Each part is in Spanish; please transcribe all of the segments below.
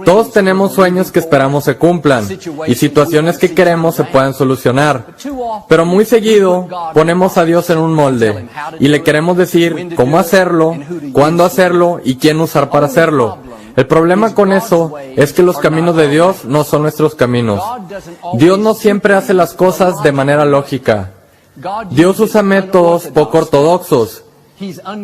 Todos tenemos sueños que esperamos se cumplan y situaciones que queremos se puedan solucionar, pero muy seguido ponemos a Dios en un molde y le queremos decir cómo hacerlo, cuándo hacerlo y quién usar para hacerlo. El problema con eso es que los caminos de Dios no son nuestros caminos. Dios no siempre hace las cosas de manera lógica. Dios usa métodos poco ortodoxos.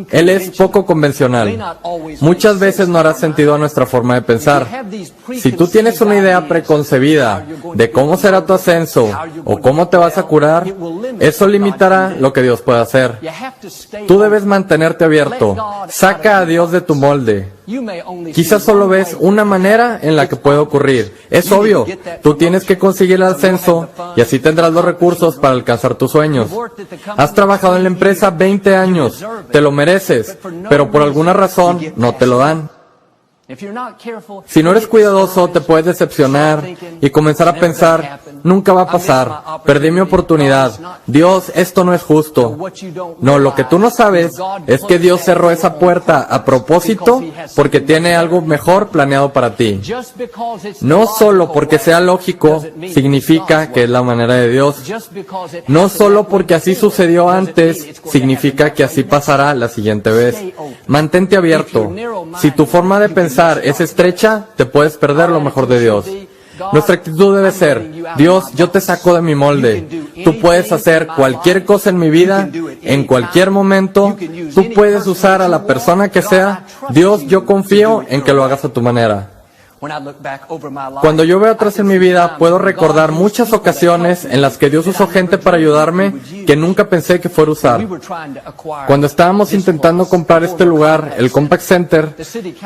Él es poco convencional. Muchas veces no hará sentido a nuestra forma de pensar. Si tú tienes una idea preconcebida de cómo será tu ascenso o cómo te vas a curar, eso limitará lo que Dios puede hacer. Tú debes mantenerte abierto. Saca a Dios de tu molde. Quizás solo ves una manera en la que puede ocurrir. Es obvio, tú tienes que conseguir el ascenso y así tendrás los recursos para alcanzar tus sueños. Has trabajado en la empresa 20 años, te lo mereces, pero por alguna razón no te lo dan. Si no eres cuidadoso, te puedes decepcionar y comenzar a pensar, nunca va a pasar, perdí mi oportunidad, Dios, esto no es justo. No, lo que tú no sabes es que Dios cerró esa puerta a propósito porque tiene algo mejor planeado para ti. No solo porque sea lógico, significa que es la manera de Dios. No solo porque así sucedió antes, significa que así pasará la siguiente vez. Mantente abierto. Si tu forma de pensar es estrecha, te puedes perder lo mejor de Dios. Nuestra actitud debe ser, Dios, yo te saco de mi molde. Tú puedes hacer cualquier cosa en mi vida, en cualquier momento. Tú puedes usar a la persona que sea. Dios, yo confío en que lo hagas a tu manera. Cuando yo veo atrás en mi vida, puedo recordar muchas ocasiones en las que Dios usó gente para ayudarme que nunca pensé que fuera a usar. Cuando estábamos intentando comprar este lugar, el Compaq Center,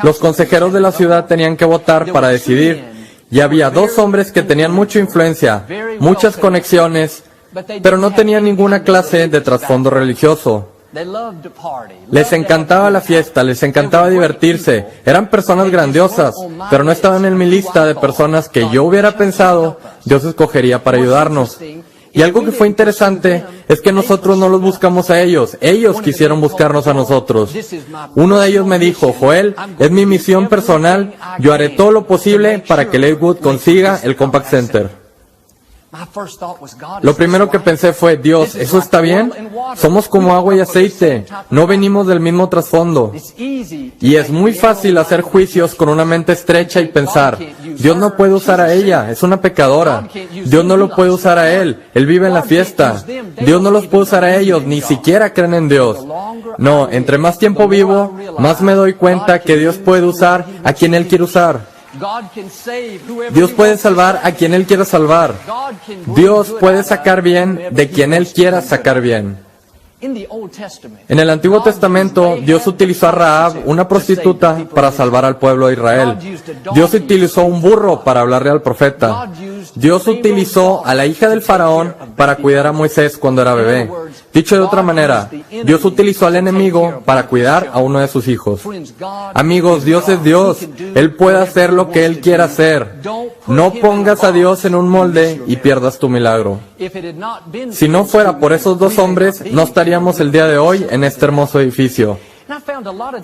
los consejeros de la ciudad tenían que votar para decidir. Y había dos hombres que tenían mucha influencia, muchas conexiones, pero no tenían ninguna clase de trasfondo religioso. Les encantaba la fiesta, les encantaba divertirse. Eran personas grandiosas, pero no estaban en mi lista de personas que yo hubiera pensado Dios escogería para ayudarnos. Y algo que fue interesante es que nosotros no los buscamos a ellos, ellos quisieron buscarnos a nosotros. Uno de ellos me dijo, Joel, es mi misión personal, yo haré todo lo posible para que Lakewood consiga el Compaq Center. Lo primero que pensé fue, Dios, ¿eso está bien? Somos como agua y aceite, no venimos del mismo trasfondo. Y es muy fácil hacer juicios con una mente estrecha y pensar, Dios no puede usar a ella, es una pecadora. Dios no lo puede usar a él vive en la fiesta. Dios no los puede usar a ellos, ni siquiera creen en Dios. No, entre más tiempo vivo, más me doy cuenta que Dios puede usar a quien Él quiere usar. Dios puede salvar a quien Él quiera salvar. Dios puede sacar bien de quien Él quiera sacar bien. En el Antiguo Testamento, Dios utilizó a Rahab, una prostituta, para salvar al pueblo de Israel. Dios utilizó un burro para hablarle al profeta. Dios utilizó a la hija del faraón para cuidar a Moisés cuando era bebé. Dicho de otra manera, Dios utilizó al enemigo para cuidar a uno de sus hijos. Amigos, Dios es Dios. Él puede hacer lo que Él quiera hacer. No pongas a Dios en un molde y pierdas tu milagro. Si no fuera por esos dos hombres, no estaríamos el día de hoy en este hermoso edificio.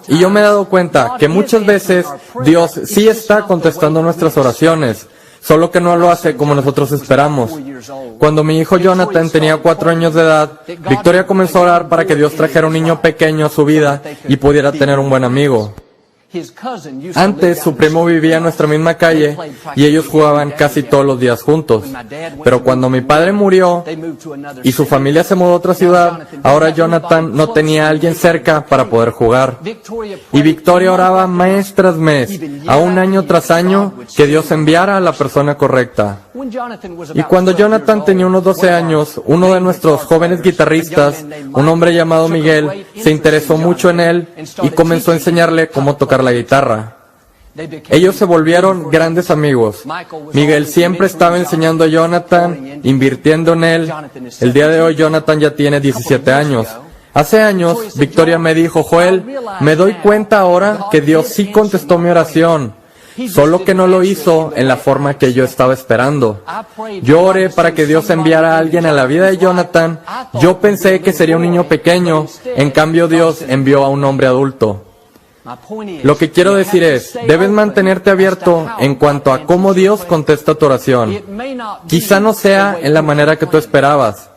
Y yo me he dado cuenta que muchas veces Dios sí está contestando nuestras oraciones, solo que no lo hace como nosotros esperamos. Cuando mi hijo Jonathan tenía 4 años de edad, Victoria comenzó a orar para que Dios trajera un niño pequeño a su vida y pudiera tener un buen amigo. Antes, su primo vivía en nuestra misma calle y ellos jugaban casi todos los días juntos. Pero cuando mi padre murió y su familia se mudó a otra ciudad, ahora Jonathan no tenía a alguien cerca para poder jugar. Y Victoria oraba mes tras mes, aún año tras año, que Dios enviara a la persona correcta. Y cuando Jonathan tenía unos 12 años, uno de nuestros jóvenes guitarristas, un hombre llamado Miguel, se interesó mucho en él y comenzó a enseñarle cómo tocar la guitarra. Ellos se volvieron grandes amigos. Miguel siempre estaba enseñando a Jonathan, invirtiendo en él. El día de hoy Jonathan ya tiene 17 años. Hace años, Victoria me dijo, Joel, me doy cuenta ahora que Dios sí contestó mi oración, solo que no lo hizo en la forma que yo estaba esperando. Yo oré para que Dios enviara a alguien a la vida de Jonathan. Yo pensé que sería un niño pequeño, en cambio Dios envió a un hombre adulto. Lo que quiero decir es, debes mantenerte abierto en cuanto a cómo Dios contesta tu oración. Quizá no sea en la manera que tú esperabas.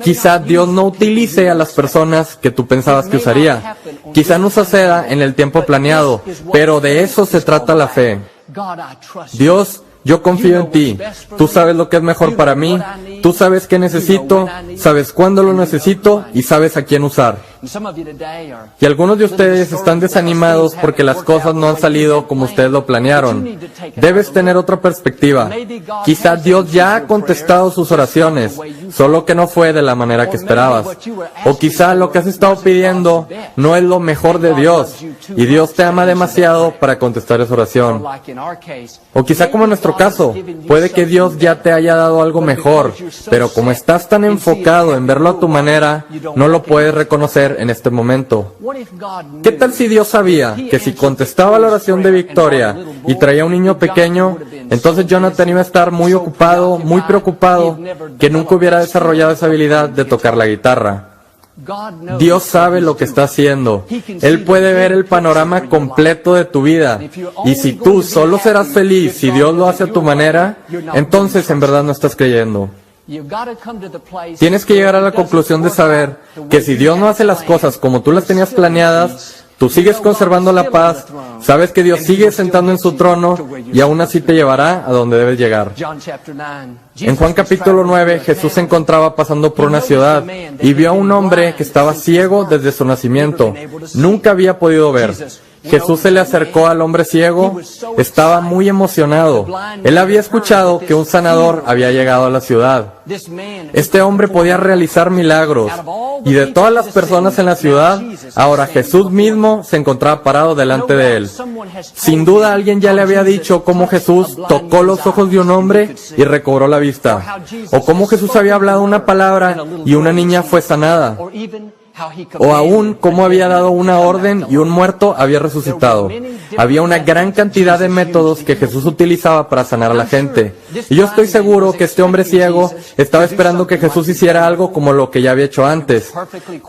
Quizá Dios no utilice a las personas que tú pensabas que usaría. Quizá no suceda en el tiempo planeado, pero de eso se trata la fe. Dios, yo confío en ti. Tú sabes lo que es mejor para mí. Tú sabes qué necesito, sabes cuándo lo necesito y sabes a quién usar. Y algunos de ustedes están desanimados porque las cosas no han salido como ustedes lo planearon. Debes tener otra perspectiva. Quizá Dios ya ha contestado sus oraciones, solo que no fue de la manera que esperabas. O quizá lo que has estado pidiendo no es lo mejor de Dios, y Dios te ama demasiado para contestar esa oración. O quizá como en nuestro caso, puede que Dios ya te haya dado algo mejor, pero como estás tan enfocado en verlo a tu manera, no lo puedes reconocer en este momento. ¿Qué tal si Dios sabía que si contestaba la oración de victoria y traía un niño pequeño, entonces Jonathan iba a estar muy ocupado, muy preocupado, que nunca hubiera desarrollado esa habilidad de tocar la guitarra? Dios sabe lo que está haciendo. Él puede ver el panorama completo de tu vida. Y si tú solo serás feliz si Dios lo hace a tu manera, entonces en verdad no estás creyendo. Tienes que llegar a la conclusión de saber que si Dios no hace las cosas como tú las tenías planeadas, tú sigues conservando la paz, sabes que Dios sigue sentando en su trono y aún así te llevará a donde debes llegar. En Juan capítulo 9, Jesús se encontraba pasando por una ciudad y vio a un hombre que estaba ciego desde su nacimiento. Nunca había podido ver. Jesús se le acercó al hombre ciego, estaba muy emocionado. Él había escuchado que un sanador había llegado a la ciudad. Este hombre podía realizar milagros, y de todas las personas en la ciudad, ahora Jesús mismo se encontraba parado delante de él. Sin duda alguien ya le había dicho cómo Jesús tocó los ojos de un hombre y recobró la vista, o cómo Jesús había hablado una palabra y una niña fue sanada, o aún cómo había dado una orden y un muerto había resucitado. Había una gran cantidad de métodos que Jesús utilizaba para sanar a la gente. Y yo estoy seguro que este hombre ciego estaba esperando que Jesús hiciera algo como lo que ya había hecho antes.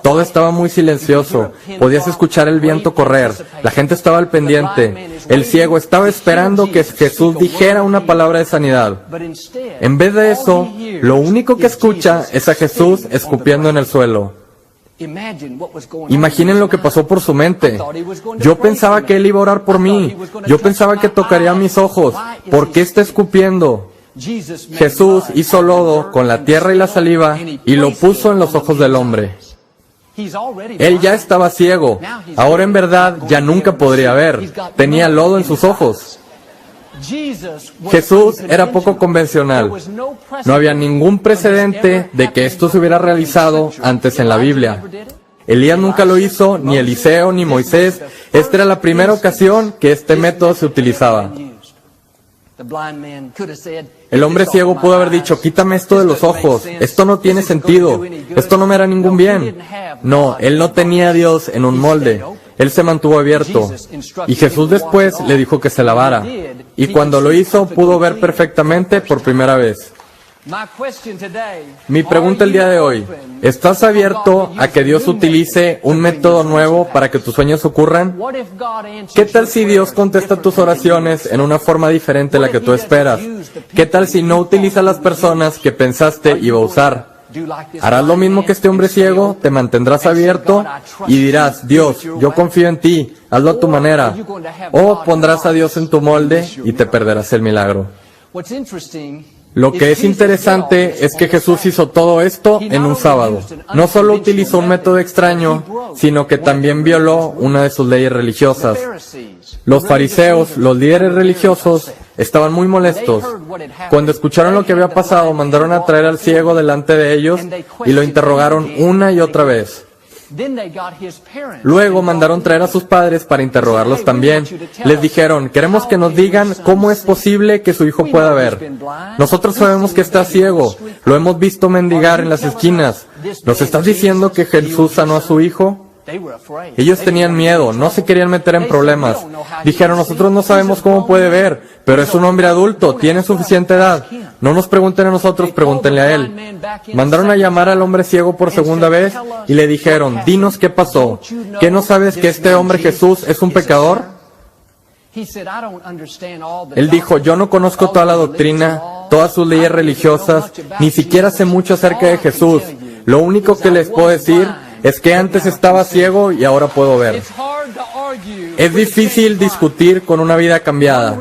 Todo estaba muy silencioso. Podías escuchar el viento correr. La gente estaba al pendiente. El ciego estaba esperando que Jesús dijera una palabra de sanidad. En vez de eso, lo único que escucha es a Jesús escupiendo en el suelo. Imaginen lo que pasó por su mente. Yo pensaba que Él iba a orar por mí. Yo pensaba que tocaría mis ojos. ¿Por qué está escupiendo? Jesús hizo lodo con la tierra y la saliva y lo puso en los ojos del hombre. Él ya estaba ciego. Ahora en verdad ya nunca podría ver. Tenía lodo en sus ojos. Jesús era poco convencional. No había ningún precedente de que esto se hubiera realizado antes en la Biblia. Elías nunca lo hizo, ni Eliseo, ni Moisés. Esta era la primera ocasión que este método se utilizaba. El hombre ciego pudo haber dicho, quítame esto de los ojos, esto no tiene sentido, esto no me hará ningún bien. No, él no tenía a Dios en un molde. Él se mantuvo abierto. Y Jesús después le dijo que se lavara. Y cuando lo hizo, pudo ver perfectamente por primera vez. Mi pregunta el día de hoy, ¿estás abierto a que Dios utilice un método nuevo para que tus sueños ocurran? ¿Qué tal si Dios contesta tus oraciones en una forma diferente a la que tú esperas? ¿Qué tal si no utiliza las personas que pensaste iba a usar? ¿Harás lo mismo que este hombre ciego? ¿Te mantendrás abierto? Y dirás, Dios, yo confío en ti, hazlo a tu manera. ¿O pondrás a Dios en tu molde y te perderás el milagro? Lo que es interesante es que Jesús hizo todo esto en un sábado. No solo utilizó un método extraño, sino que también violó una de sus leyes religiosas. Los fariseos, los líderes religiosos, estaban muy molestos. Cuando escucharon lo que había pasado, mandaron a traer al ciego delante de ellos y lo interrogaron una y otra vez. Luego mandaron traer a sus padres para interrogarlos también. Les dijeron, queremos que nos digan cómo es posible que su hijo pueda ver. Nosotros sabemos que está ciego, lo hemos visto mendigar en las esquinas. ¿Nos estás diciendo que Jesús sanó a su hijo? Ellos tenían miedo, no se querían meter en problemas. Dijeron, nosotros no sabemos cómo puede ver, pero es un hombre adulto, tiene suficiente edad. No nos pregunten a nosotros, pregúntenle a él. Mandaron a llamar al hombre ciego por segunda vez y le dijeron, dinos qué pasó. ¿Qué no sabes que este hombre Jesús es un pecador? Él dijo, yo no conozco toda la doctrina, todas sus leyes religiosas, ni siquiera sé mucho acerca de Jesús. Lo único que les puedo decir es que antes estaba ciego y ahora puedo ver. Es difícil discutir con una vida cambiada.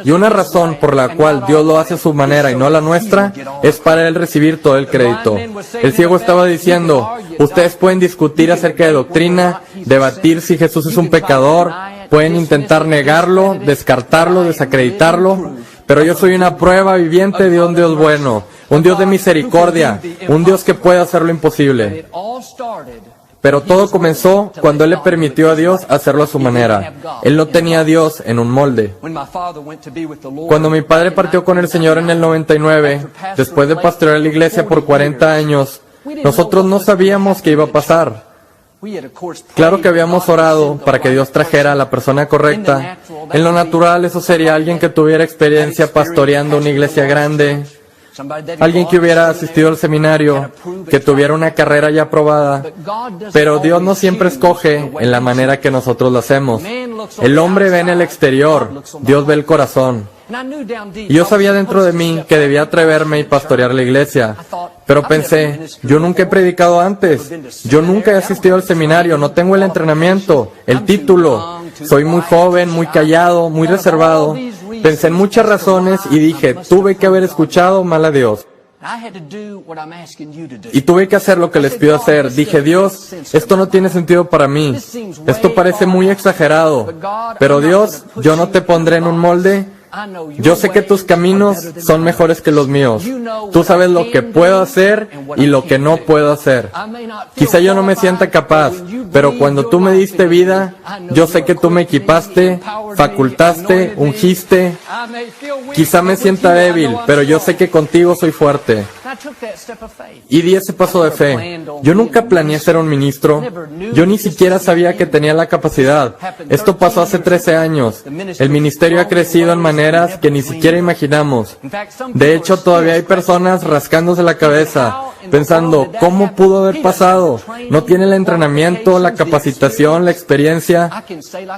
Y una razón por la cual Dios lo hace a su manera y no a la nuestra es para Él recibir todo el crédito. El ciego estaba diciendo, ustedes pueden discutir acerca de doctrina, debatir si Jesús es un pecador, pueden intentar negarlo, descartarlo, desacreditarlo, pero yo soy una prueba viviente de un Dios bueno, un Dios de misericordia, un Dios que puede hacer lo imposible. Pero todo comenzó cuando Él le permitió a Dios hacerlo a su manera. Él no tenía a Dios en un molde. Cuando mi padre partió con el Señor en el 99, después de pastorear la iglesia por 40 años, nosotros no sabíamos qué iba a pasar. Claro que habíamos orado para que Dios trajera a la persona correcta. En lo natural, eso sería alguien que tuviera experiencia pastoreando una iglesia grande, alguien que hubiera asistido al seminario, que tuviera una carrera ya aprobada. Pero Dios no siempre escoge en la manera que nosotros lo hacemos. El hombre ve en el exterior, Dios ve el corazón. Y yo sabía dentro de mí que debía atreverme y pastorear la iglesia. Pero pensé, yo nunca he predicado antes, yo nunca he asistido al seminario, no tengo el entrenamiento, el título, soy muy joven, muy callado, muy reservado. Pensé en muchas razones y dije, tuve que haber escuchado mal a Dios. Y tuve que hacer lo que les pido hacer. Dije, Dios, esto no tiene sentido para mí. Esto parece muy exagerado. Pero Dios, yo no te pondré en un molde. Yo sé que tus caminos son mejores que los míos. Tú sabes lo que puedo hacer y lo que no puedo hacer. Quizá yo no me sienta capaz, pero cuando tú me diste vida, yo sé que tú me equipaste, facultaste, ungiste. Quizá me sienta débil, pero yo sé que contigo soy fuerte. Y di ese paso de fe. Yo nunca planeé ser un ministro. Yo ni siquiera sabía que tenía la capacidad. Esto pasó hace 13 años. El ministerio ha crecido en maneras que ni siquiera imaginamos. De hecho, todavía hay personas rascándose la cabeza, pensando, ¿cómo pudo haber pasado? No tiene el entrenamiento, la capacitación, la experiencia.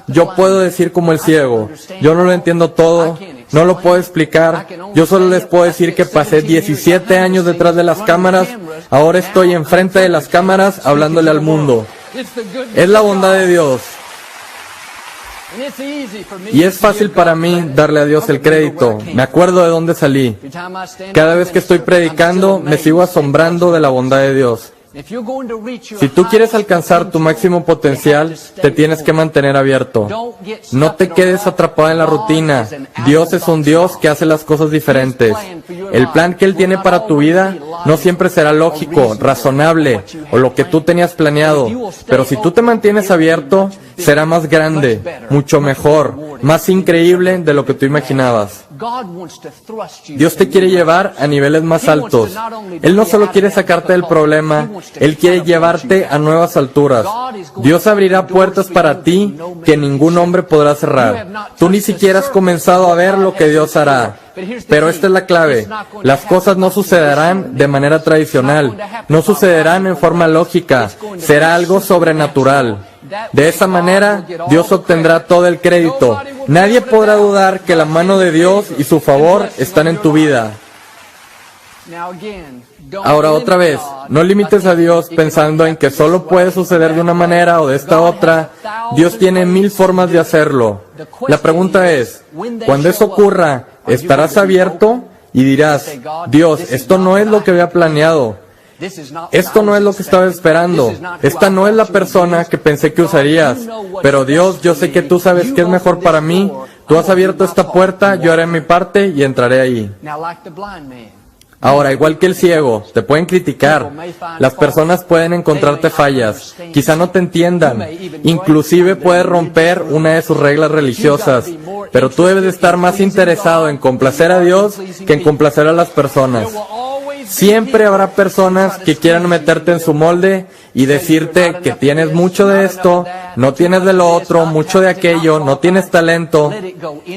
Yo puedo decir como el ciego, yo no lo entiendo todo, no lo puedo explicar. Yo solo les puedo decir que pasé 17 años detrás de las cámaras, ahora estoy enfrente de las cámaras hablándole al mundo. Es la bondad de Dios. Y es fácil para mí darle a Dios el crédito. Me acuerdo de dónde salí. Cada vez que estoy predicando, me sigo asombrando de la bondad de Dios. Si tú quieres alcanzar tu máximo potencial, te tienes que mantener abierto. No te quedes atrapado en la rutina. Dios es un Dios que hace las cosas diferentes. El plan que Él tiene para tu vida no siempre será lógico, razonable o lo que tú tenías planeado. Pero si tú te mantienes abierto, será más grande, mucho mejor, más increíble de lo que tú imaginabas. Dios te quiere llevar a niveles más altos. Él no solo quiere sacarte del problema, Él quiere llevarte a nuevas alturas. Dios abrirá puertas para ti que ningún hombre podrá cerrar. Tú ni siquiera has comenzado a ver lo que Dios hará. Pero esta es la clave. Las cosas no sucederán de manera tradicional. No sucederán en forma lógica. Será algo sobrenatural. De esa manera, Dios obtendrá todo el crédito. Nadie podrá dudar que la mano de Dios y su favor están en tu vida. Ahora otra vez, no limites a Dios pensando en que solo puede suceder de una manera o de esta otra. Dios tiene 1000 formas de hacerlo. La pregunta es, cuando eso ocurra, ¿estarás abierto? Y dirás, Dios, esto no es lo que había planeado. Esto no es lo que estaba esperando. Esta no es la persona que pensé que usarías. Pero Dios, yo sé que tú sabes qué es mejor para mí. Tú has abierto esta puerta, yo haré mi parte y entraré ahí. Ahora, igual que el ciego, te pueden criticar. Las personas pueden encontrarte fallas. Quizá no te entiendan. Inclusive puedes romper una de sus reglas religiosas. Pero tú debes de estar más interesado en complacer a Dios que en complacer a las personas. Siempre habrá personas que quieran meterte en su molde y decirte que tienes mucho de esto, no tienes de lo otro, mucho de aquello, no tienes talento.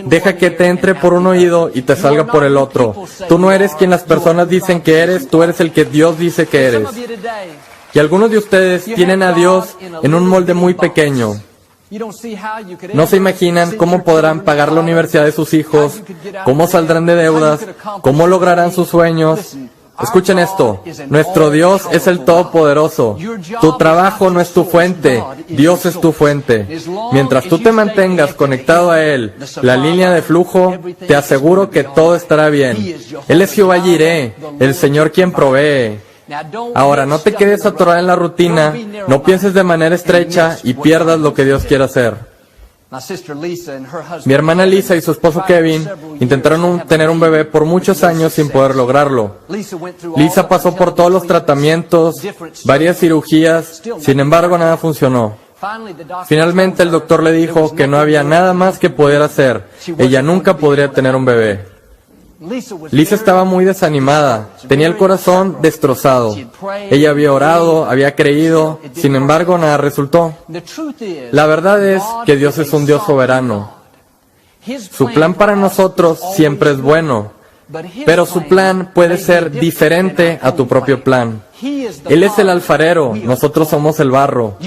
Deja que te entre por un oído y te salga por el otro. Tú no eres quien las personas dicen que eres, tú eres el que Dios dice que eres. Y algunos de ustedes tienen a Dios en un molde muy pequeño. No se imaginan cómo podrán pagar la universidad de sus hijos, cómo saldrán de deudas, cómo lograrán sus sueños. Escuchen esto, nuestro Dios es el Todopoderoso. Tu trabajo no es tu fuente, Dios es tu fuente. Mientras tú te mantengas conectado a Él, la línea de flujo, te aseguro que todo estará bien. Él es Jehová Jireh, el Señor quien provee. Ahora, no te quedes atorado en la rutina, no pienses de manera estrecha y pierdas lo que Dios quiere hacer. Mi hermana Lisa y su esposo Kevin intentaron tener un bebé por muchos años sin poder lograrlo. Lisa pasó por todos los tratamientos, varias cirugías, sin embargo nada funcionó. Finalmente el doctor le dijo que no había nada más que poder hacer. Ella nunca podría tener un bebé. Lisa estaba muy desanimada, tenía el corazón destrozado. Ella había orado, había creído, sin embargo nada resultó. La verdad es que Dios es un Dios soberano. Su plan para nosotros siempre es bueno, pero su plan puede ser diferente a tu propio plan. Él es el alfarero, nosotros somos el barro.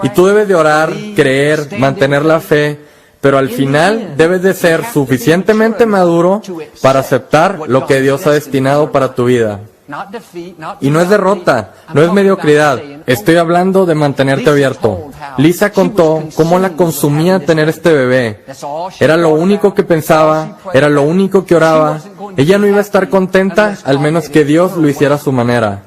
Y tú debes de orar, creer, mantener la fe, pero al final debes de ser suficientemente maduro para aceptar lo que Dios ha destinado para tu vida. Y no es derrota, no es mediocridad. Estoy hablando de mantenerte abierto. Lisa contó cómo la consumía tener este bebé. Era lo único que pensaba, era lo único que oraba. Ella no iba a estar contenta al menos que Dios lo hiciera a su manera.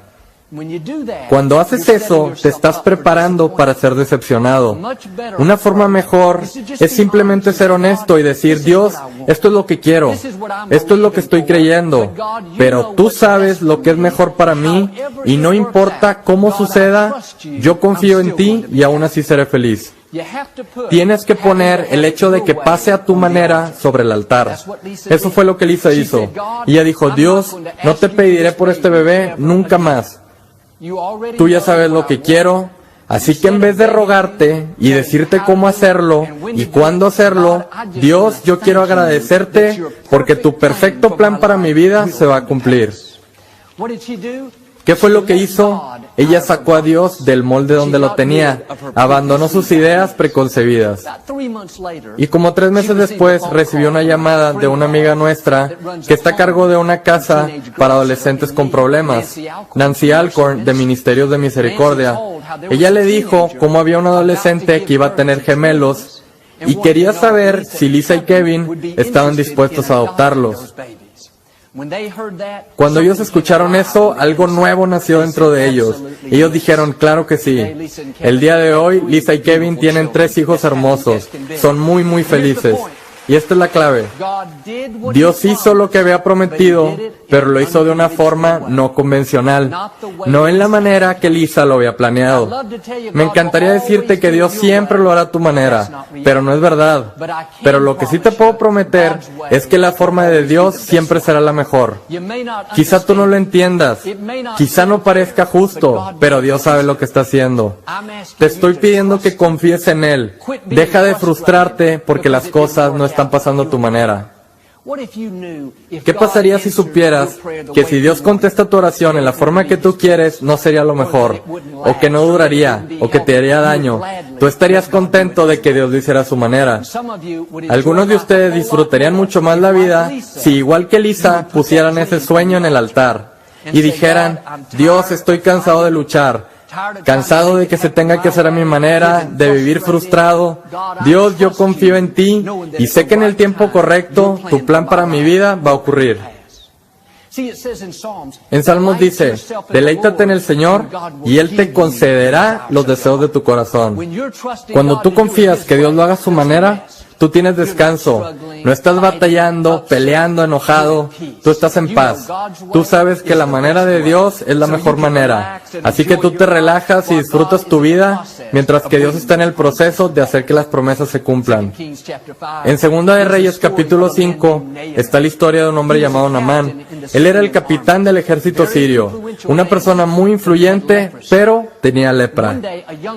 Cuando haces eso, te estás preparando para ser decepcionado. Una forma mejor es simplemente ser honesto y decir, Dios, esto es lo que quiero, esto es lo que estoy creyendo, pero tú sabes lo que es mejor para mí y no importa cómo suceda, yo confío en ti y aún así seré feliz. Tienes que poner el hecho de que pase a tu manera sobre el altar. Eso fue lo que Lisa hizo. Y ella dijo, Dios, no te pediré por este bebé nunca más. Tú ya sabes lo que quiero, así que en vez de rogarte y decirte cómo hacerlo y cuándo hacerlo, Dios, yo quiero agradecerte porque tu perfecto plan para mi vida se va a cumplir. ¿Qué fue lo que hizo? Ella sacó a Dios del molde donde lo tenía, abandonó sus ideas preconcebidas. Y como 3 meses después recibió una llamada de una amiga nuestra que está a cargo de una casa para adolescentes con problemas, Nancy Alcorn, de Ministerios de Misericordia. Ella le dijo cómo había un adolescente que iba a tener gemelos y quería saber si Lisa y Kevin estaban dispuestos a adoptarlos. Cuando ellos escucharon eso, algo nuevo nació dentro de ellos. Ellos dijeron, claro que sí. El día de hoy, Lisa y Kevin tienen 3 hijos hermosos. Son muy, muy felices. Y esta es la clave. Dios hizo lo que había prometido, pero lo hizo de una forma no convencional, no en la manera que Lisa lo había planeado. Me encantaría decirte que Dios siempre lo hará a tu manera, pero no es verdad. Pero lo que sí te puedo prometer es que la forma de Dios siempre será la mejor. Quizá tú no lo entiendas, quizá no parezca justo, pero Dios sabe lo que está haciendo. Te estoy pidiendo que confíes en Él. Deja de frustrarte porque las cosas no están pasando a tu manera. ¿Qué pasaría si supieras que si Dios contesta tu oración en la forma que tú quieres, no sería lo mejor? O que no duraría, o que te haría daño. Tú estarías contento de que Dios lo hiciera a su manera. Algunos de ustedes disfrutarían mucho más la vida si, igual que Lisa, pusieran ese sueño en el altar y dijeran, Dios, estoy cansado de luchar. Cansado de que se tenga que hacer a mi manera, de vivir frustrado. Dios, yo confío en ti y sé que en el tiempo correcto tu plan para mi vida va a ocurrir. En Salmos dice, deleítate en el Señor y Él te concederá los deseos de tu corazón. Cuando tú confías que Dios lo haga a su manera, tú tienes descanso. No estás batallando, peleando, enojado. Tú estás en paz. Tú sabes que la manera de Dios es la mejor manera. Así que tú te relajas y disfrutas tu vida mientras que Dios está en el proceso de hacer que las promesas se cumplan. En Segunda de Reyes capítulo 5 está la historia de un hombre llamado Naamán. Él era el capitán del ejército sirio, una persona muy influyente, pero tenía lepra.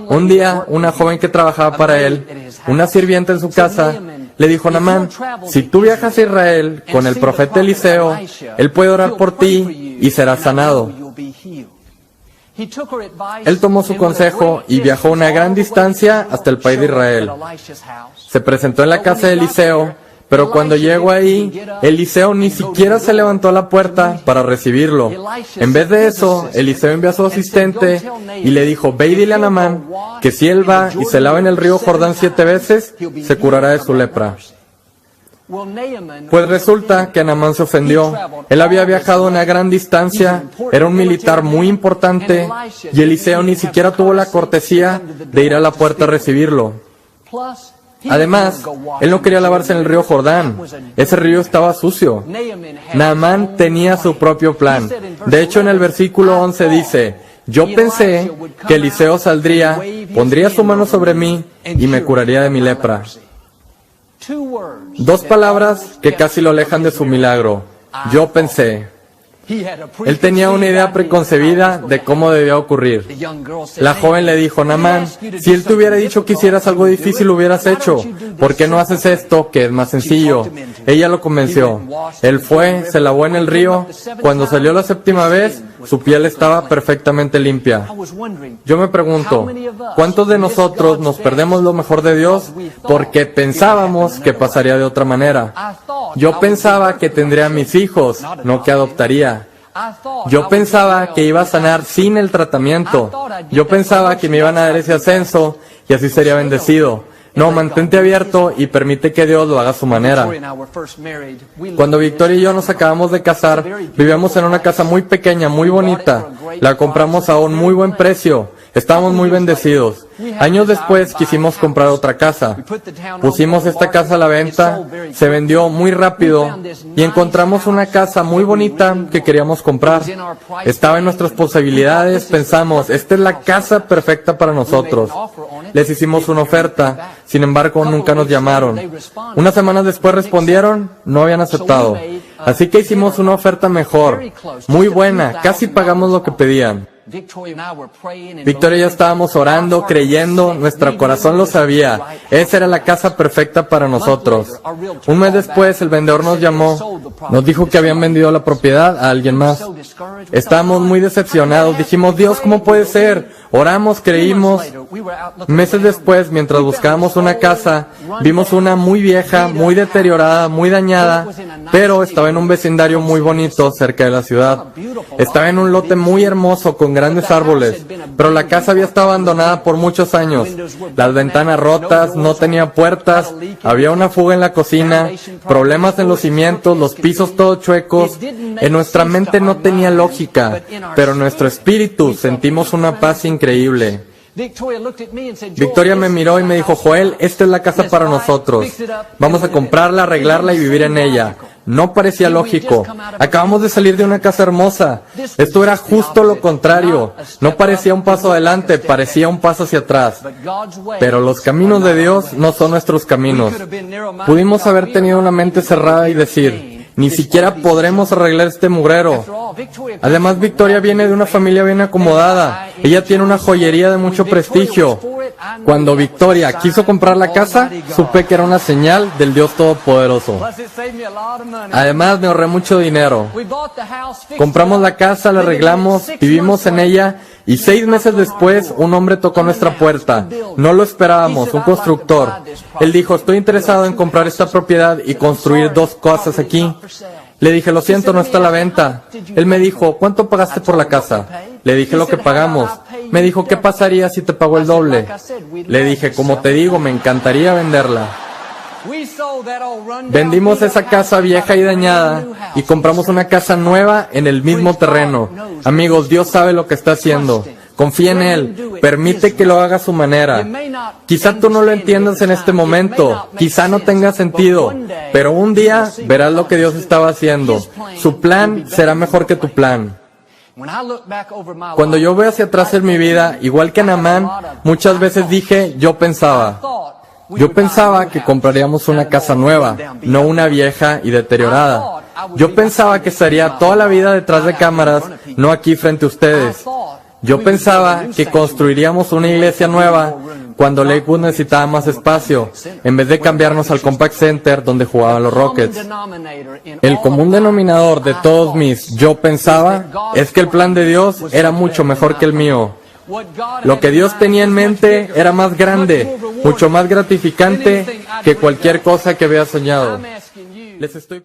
Un día, una joven que trabajaba para él, una sirvienta en su casa, le dijo a Naamán: si tú viajas a Israel con el profeta Eliseo, él puede orar por ti y serás sanado. Él tomó su consejo y viajó una gran distancia hasta el país de Israel. Se presentó en la casa de Eliseo, pero cuando llegó ahí, Eliseo ni siquiera se levantó a la puerta para recibirlo. En vez de eso, Eliseo envió a su asistente y le dijo: ve y dile a Naamán que si él va y se lava en el río Jordán 7 veces, se curará de su lepra. Pues resulta que Naamán se ofendió. Él había viajado una gran distancia, era un militar muy importante, y Eliseo ni siquiera tuvo la cortesía de ir a la puerta a recibirlo. Además, él no quería lavarse en el río Jordán. Ese río estaba sucio. Naamán tenía su propio plan. De hecho, en el versículo 11 dice: yo pensé que Eliseo saldría, pondría su mano sobre mí y me curaría de mi lepra. Dos palabras que casi lo alejan de su milagro. Yo pensé. Él tenía una idea preconcebida de cómo debía ocurrir. La joven le dijo: Naamán, si él te hubiera dicho que hicieras algo difícil, lo hubieras hecho. ¿Por qué no haces esto, que es más sencillo? Ella lo convenció. Él fue, se lavó en el río. Cuando salió la 7ª vez, su piel estaba perfectamente limpia. Yo me pregunto, ¿cuántos de nosotros nos perdemos lo mejor de Dios porque pensábamos que pasaría de otra manera? Yo pensaba que tendría mis hijos, no que adoptaría. Yo pensaba que iba a sanar sin el tratamiento. Yo pensaba que me iban a dar ese ascenso y así sería bendecido. No, mantente abierto y permite que Dios lo haga a su manera. Cuando Victoria y yo nos acabamos de casar, vivíamos en una casa muy pequeña, muy bonita. La compramos a un muy buen precio. Estábamos muy bendecidos. Años después quisimos comprar otra casa. Pusimos esta casa a la venta, se vendió muy rápido y encontramos una casa muy bonita que queríamos comprar. Estaba en nuestras posibilidades, pensamos, esta es la casa perfecta para nosotros. Les hicimos una oferta, sin embargo nunca nos llamaron. Unas semanas después respondieron, no habían aceptado. Así que hicimos una oferta mejor, muy buena, casi pagamos lo que pedían. Victoria y yo estábamos orando, creyendo, nuestro corazón lo sabía. Esa era la casa perfecta para nosotros. Un mes después, el vendedor nos llamó, nos dijo que habían vendido la propiedad a alguien más. Estábamos muy decepcionados, dijimos, Dios, ¿cómo puede ser? Oramos, creímos. Meses después, mientras buscábamos una casa, vimos una muy vieja, muy deteriorada, muy dañada, pero estaba en un vecindario muy bonito cerca de la ciudad. Estaba en un lote muy hermoso con grandes árboles, pero la casa había estado abandonada por muchos años. Las ventanas rotas, no tenía puertas, había una fuga en la cocina, problemas en los cimientos, los pisos todos chuecos. En nuestra mente no tenía lógica, pero en nuestro espíritu sentimos una paz increíble. Victoria me miró y me dijo, Joel, esta es la casa para nosotros. Vamos a comprarla, arreglarla y vivir en ella. No parecía lógico. Acabamos de salir de una casa hermosa. Esto era justo lo contrario. No parecía un paso adelante, parecía un paso hacia atrás. Pero los caminos de Dios no son nuestros caminos. Pudimos haber tenido una mente cerrada y decir, ni siquiera podremos arreglar este mugrero. Además, Victoria viene de una familia bien acomodada. Ella tiene una joyería de mucho prestigio. Cuando Victoria quiso comprar la casa, supe que era una señal del Dios Todopoderoso. Además, me ahorré mucho dinero. Compramos la casa, la arreglamos, vivimos en ella, y 6 meses después, un hombre tocó nuestra puerta. No lo esperábamos, un constructor. Él dijo, estoy interesado en comprar esta propiedad y construir 2 cosas aquí. Le dije, lo siento, no está a la venta. Él me dijo, ¿cuánto pagaste por la casa? Le dije lo que pagamos. Me dijo, ¿qué pasaría si te pago el doble? Le dije, como te digo, me encantaría venderla. Vendimos esa casa vieja y dañada y compramos una casa nueva en el mismo terreno. Amigos, Dios sabe lo que está haciendo. Confía en Él. Permite que lo haga a su manera. Quizá tú no lo entiendas en este momento. Quizá no tenga sentido. Pero un día verás lo que Dios estaba haciendo. Su plan será mejor que tu plan. Cuando yo veo hacia atrás en mi vida, igual que Naamán, muchas veces dije, yo pensaba que compraríamos una casa nueva, no una vieja y deteriorada. Yo pensaba que estaría toda la vida detrás de cámaras, no aquí frente a ustedes. Yo pensaba que construiríamos una iglesia nueva cuando Lakewood necesitaba más espacio, en vez de cambiarnos al Compact Center donde jugaban los Rockets. El común denominador de todos mis yo pensaba es que el plan de Dios era mucho mejor que el mío. Lo que Dios tenía en mente era más grande, mucho más gratificante que cualquier cosa que había soñado. Les estoy